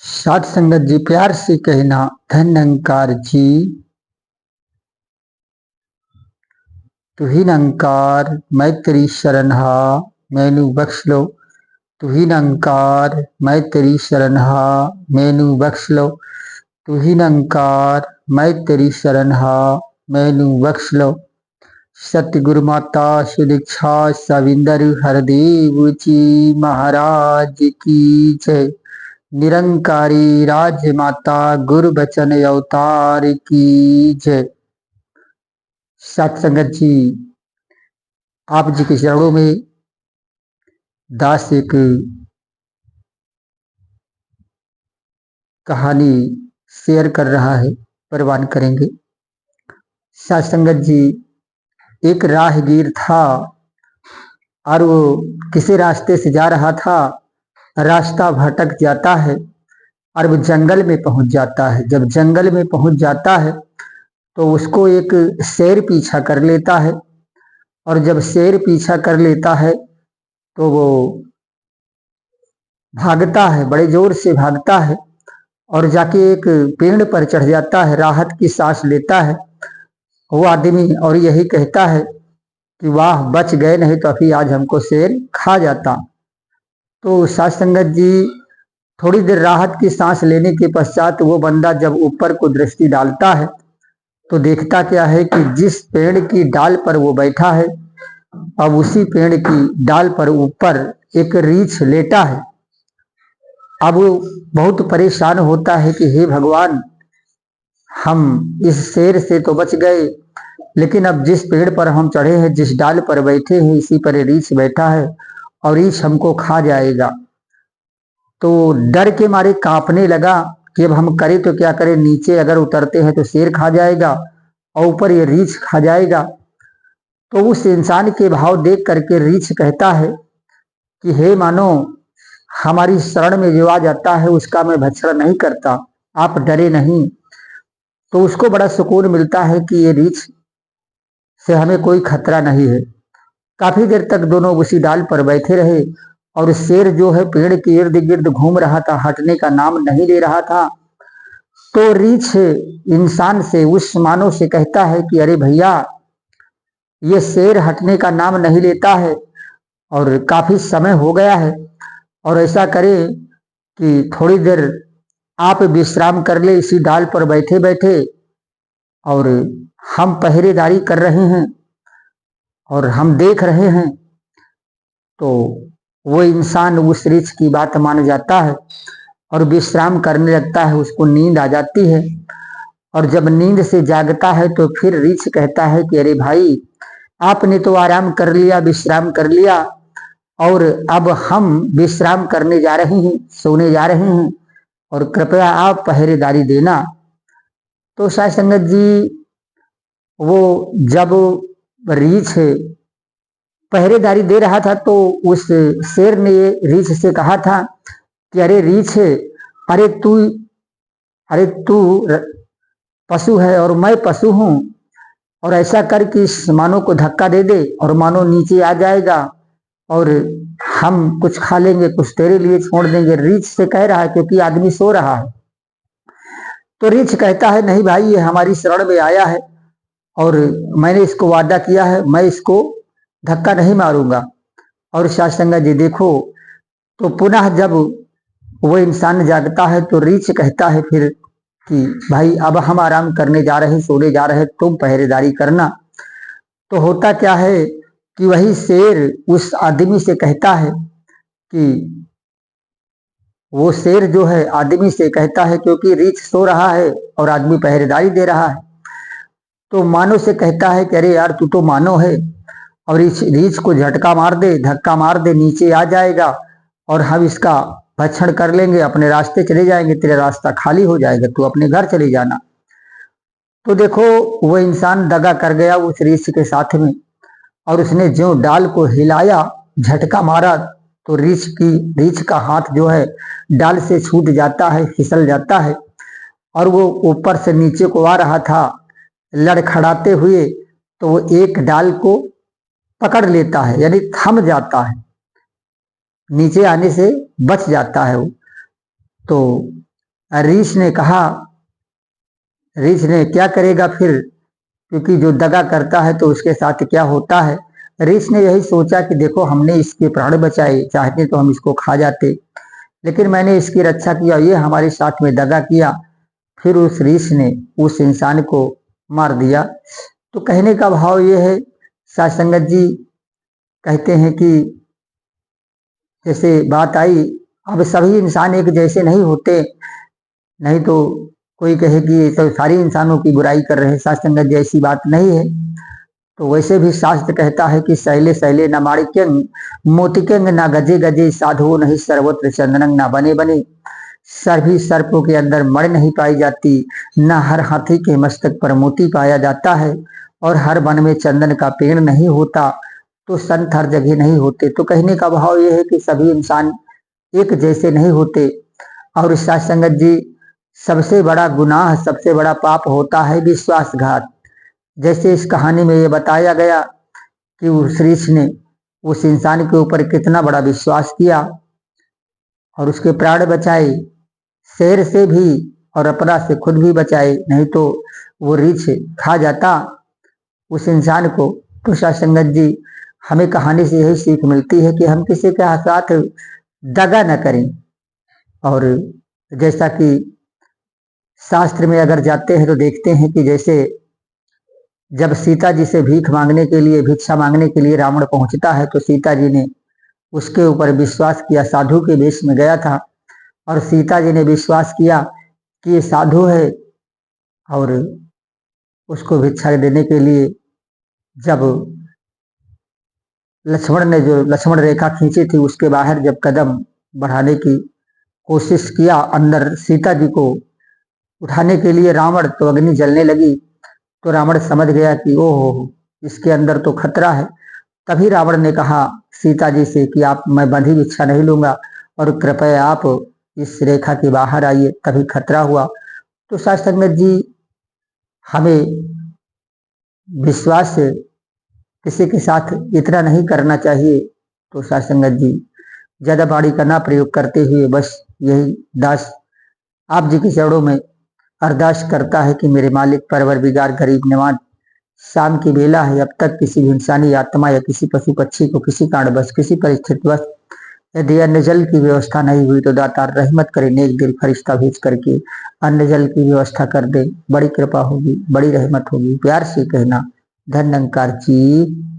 साध संगत जी प्यार से कहना, धन अहंकार जी तू ही निरंकार, मैं तेरी शरण हा, मैनू बख्श लो। तू ही निरंकार, मैं तेरी शरण हा, मैनू बख्श लो। तू ही निरंकार, मैं तेरी शरण हा, मैनू बख्श लो। सतगुरु माता सुदीक्षा सविंदर हरदेव जी महाराज की जय। निरंकारी राजमाता गुरु बचन अवतार की जय। सत्संगत जी, आप जी के चरणों में दास एक कहानी शेयर कर रहा है, प्रवान करेंगे। सत्संगत जी, एक राहगीर था और वो किसी रास्ते से जा रहा था। रास्ता भटक जाता है और वो जंगल में पहुंच जाता है। जब जंगल में पहुंच जाता है तो उसको एक शेर पीछा कर लेता है और जब शेर पीछा कर लेता है तो वो भागता है, बड़े जोर से भागता है और जाके एक पेड़ पर चढ़ जाता है, राहत की सांस लेता है वो आदमी और यही कहता है कि वाह, बच गए, नहीं तो अभी आज हमको शेर खा जाता। तो साध संगत जी, थोड़ी देर राहत की सांस लेने के पश्चात वो बंदा जब ऊपर को दृष्टि डालता है तो देखता क्या है कि जिस पेड़ की डाल पर वो बैठा है, अब उसी पेड़ की डाल पर ऊपर एक रीछ लेटा है। अब वो बहुत परेशान होता है कि हे भगवान, हम इस शेर से तो बच गए, लेकिन अब जिस पेड़ पर हम चढ़े हैं, जिस डाल पर बैठे हैं, इसी पर रीछ बैठा है और रीछ हमको खा जाएगा। तो डर के मारे कांपने लगा कि अब हम करें तो क्या करें, नीचे अगर उतरते हैं तो शेर खा जाएगा और ऊपर ये रीछ खा जाएगा। तो उस इंसान के भाव देख करके रीछ कहता है कि हे मानो, हमारी शरण में जो आ जाता है उसका मैं भक्षण नहीं करता, आप डरे नहीं। तो उसको बड़ा सुकून मिलता है कि ये रीछ से हमें कोई खतरा नहीं है। काफी देर तक दोनों उसी डाल पर बैठे रहे और शेर जो है पेड़ के इर्द गिर्द घूम रहा था, हटने का नाम नहीं ले रहा था। तो रीछ इंसान से, उस मानव से कहता है कि अरे भैया, ये शेर हटने का नाम नहीं लेता है और काफी समय हो गया है, और ऐसा करे कि थोड़ी देर आप विश्राम कर ले इसी डाल पर बैठे बैठे, और हम पहरेदारी कर रहे हैं और हम देख रहे हैं। तो वो इंसान उस रीछ की बात मान जाता है और विश्राम करने लगता है। उसको नींद आ जाती है और जब नींद से जागता है तो फिर रीछ कहता है कि अरे भाई, आपने तो आराम कर लिया, विश्राम कर लिया, और अब हम विश्राम करने जा रहे हैं, सोने जा रहे हैं, और कृपया आप पहरेदारी देना। तो साध संगत जी, वो जब रीछ पहरेदारी दे रहा था तो उस शेर ने रीछ से कहा था कि अरे रीछ, अरे तू अरे तू पशु है और मैं पशु हूं, और ऐसा कर कि इस मानो को धक्का दे दे और मानो नीचे आ जाएगा और हम कुछ खा लेंगे, कुछ तेरे लिए छोड़ देंगे। रीछ से कह रहा है क्योंकि आदमी सो रहा है। तो रीछ कहता है नहीं भाई, ये हमारी शरण में आया है और मैंने इसको वादा किया है, मैं इसको धक्का नहीं मारूंगा। और साधु जी देखो, तो पुनः जब वो इंसान जागता है तो रीछ कहता है फिर कि भाई, अब हम आराम करने जा रहे हैं, सोने जा रहे हैं, तुम पहरेदारी करना। तो होता क्या है कि वही शेर उस आदमी से कहता है कि वो शेर जो है आदमी से कहता है, क्योंकि रीछ सो रहा है और आदमी पहरेदारी दे रहा है, तो मानो से कहता है कि अरे यार, तू तो मानो है और इस रीछ को झटका मार दे, धक्का मार दे, नीचे आ जाएगा और हम इसका भक्षण कर लेंगे, अपने रास्ते चले जाएंगे, तेरा रास्ता खाली हो जाएगा, तू अपने घर चले जाना। तो देखो, वो इंसान दगा कर गया उस रीछ के साथ में, और उसने जो डाल को हिलाया, झटका मारा, तो रीछ का हाथ जो है डाल से छूट जाता है, फिसल जाता है, और वो ऊपर से नीचे को आ रहा था लड़खड़ाते हुए। तो वो एक डाल को पकड़ लेता है, यानी थम जाता है, नीचे आने से बच जाता है वो। तो रीछ ने कहा, रीछ ने क्या करेगा फिर, क्योंकि जो दगा करता है तो उसके साथ क्या होता है। रीछ ने यही सोचा कि देखो हमने इसके प्राण बचाए, चाहते तो हम इसको खा जाते, लेकिन मैंने इसकी रक्षा किया, ये हमारे साथ में दगा किया। फिर उस रीछ ने उस इंसान को मार दिया। तो कहने का भाव ये है, साध संगत जी कहते हैं कि जैसे बात आई, अब सभी इंसान एक जैसे नहीं होते, नहीं तो कोई कहे कि तो सारी इंसानों की बुराई कर रहे हैं। साध संगत जी ऐसी बात नहीं है। तो वैसे भी शास्त्र कहता है कि सैले सैले न माणिक्यंग मोतिकंग न गजे गजे साधु नहीं सर्वत्र चंदनंग न बने बने। सभी सर्पों के अंदर मण नहीं पाई जाती, न हर हाथी के मस्तक पर मोती पाया जाता है, और हर वन में चंदन का पेड़ नहीं होता, तो संत हर जगह नहीं होते। तो कहने का भाव यह है कि सभी इंसान एक जैसे नहीं होते। और साथ संगत जी, सबसे बड़ा गुनाह, सबसे बड़ा पाप होता है विश्वासघात। जैसे इस कहानी में ये बताया गया कि उस ऋषि ने उस इंसान के ऊपर कितना बड़ा विश्वास किया और उसके प्राण बचाए, शेर से भी और अपना से खुद भी बचाए, नहीं तो वो रीछ खा जाता उस इंसान को। तो संगत जी, हमें कहानी से यही सीख मिलती है कि हम किसी के साथ दगा न करें। और जैसा कि शास्त्र में अगर जाते हैं तो देखते हैं कि जैसे जब सीता जी से भीख मांगने के लिए, भिक्षा मांगने के लिए रावण पहुंचता है, तो सीता जी ने उसके ऊपर विश्वास किया, साधु के वेश में गया था और सीता जी ने विश्वास किया कि ये साधु है। और उसको भिक्षा देने के लिए जब लक्ष्मण ने जो लक्ष्मण रेखा खींची थी, उसके बाहर जब कदम बढ़ाने की कोशिश किया अंदर सीता जी को उठाने के लिए रावण, तो अग्नि जलने लगी। तो रावण समझ गया कि ओहो, इसके अंदर तो खतरा है। तभी रावण ने कहा सीता जी से कि आप, मैं बंधी भिक्षा नहीं लूंगा और कृपया आप इस रेखा के बाहर आइए। तभी खतरा हुआ। तो साथ संगत जी, हमें विश्वास किसी के साथ इतना नहीं करना चाहिए। तो साथ संगत जी, ज्यादा बाड़ी का ना प्रयोग करते हुए बस यही दास आप जी के चरणों में अरदास करता है कि मेरे मालिक परवरदिगार गरीब नवाज, शाम की बेला है, अब तक किसी भी इंसानी आत्मा या किसी पशु पक्षी को किसी कारणवश, किसी परिस्थितिवश यदि अन्न जल की व्यवस्था नहीं हुई तो दातार रहमत करे, नेक दिल फरिश्ता भेज करके अन्न जल की व्यवस्था कर दे। बड़ी कृपा होगी, बड़ी रहमत होगी। प्यार से कहना, धन अंकार जी।